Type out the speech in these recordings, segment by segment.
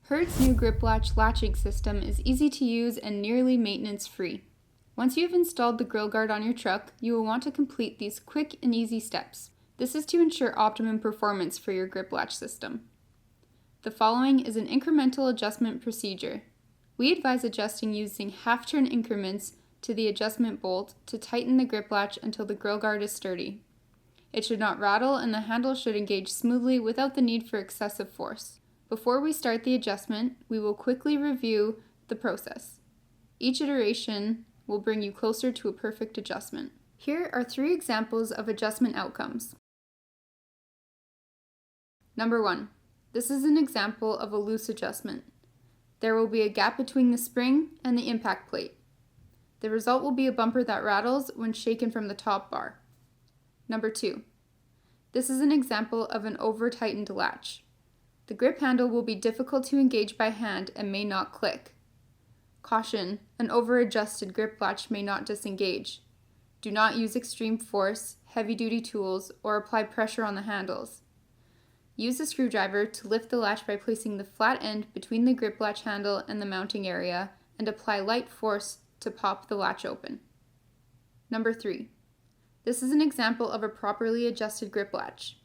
Hurd's new grip latch latching system is easy to use and nearly maintenance-free. Once you have installed the grill guard on your truck, you will want to complete these quick and easy steps. This is to ensure optimum performance for your grip latch system. The following is an incremental adjustment procedure. We advise adjusting using half-turn increments to the adjustment bolt to tighten the grip latch until the grill guard is sturdy. It should not rattle and the handle should engage smoothly without the need for excessive force. Before we start the adjustment, we will quickly review the process. Each iteration will bring you closer to a perfect adjustment. Here are 3 examples of adjustment outcomes. Number 1. This is an example of a loose adjustment. There will be a gap between the spring and the impact plate. The result will be a bumper that rattles when shaken from the top bar. Number 2. This is an example of an over-tightened latch. The grip handle will be difficult to engage by hand and may not click. Caution, an over-adjusted grip latch may not disengage. Do not use extreme force, heavy-duty tools, or apply pressure on the handles. Use a screwdriver to lift the latch by placing the flat end between the grip latch handle and the mounting area and apply light force to pop the latch open. Number 3. This is an example of a properly adjusted grip latch.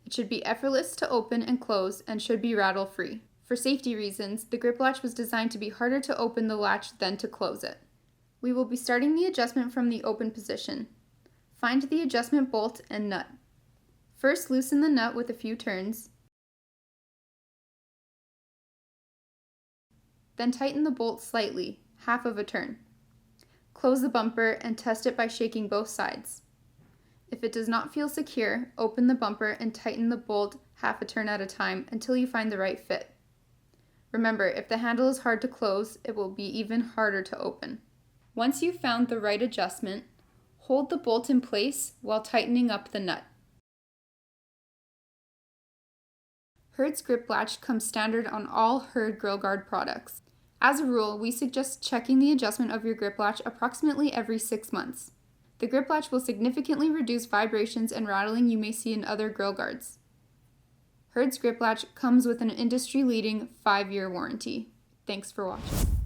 It should be effortless to open and close and should be rattle-free. For safety reasons, the grip latch was designed to be harder to open the latch than to close it. We will be starting the adjustment from the open position. Find the adjustment bolt and nut. First, loosen the nut with a few turns. Then tighten the bolt slightly, half of a turn. Close the bumper and test it by shaking both sides. If it does not feel secure, open the bumper and tighten the bolt half a turn at a time until you find the right fit. Remember, if the handle is hard to close, it will be even harder to open. Once you've found the right adjustment, hold the bolt in place while tightening up the nut. Hurd's grip latch comes standard on all Hurd grill guard products. As a rule, we suggest checking the adjustment of your grip latch approximately every 6 months. The grip latch will significantly reduce vibrations and rattling you may see in other grill guards. Hurd's grip latch comes with an industry-leading 5-year warranty. Thanks for watching.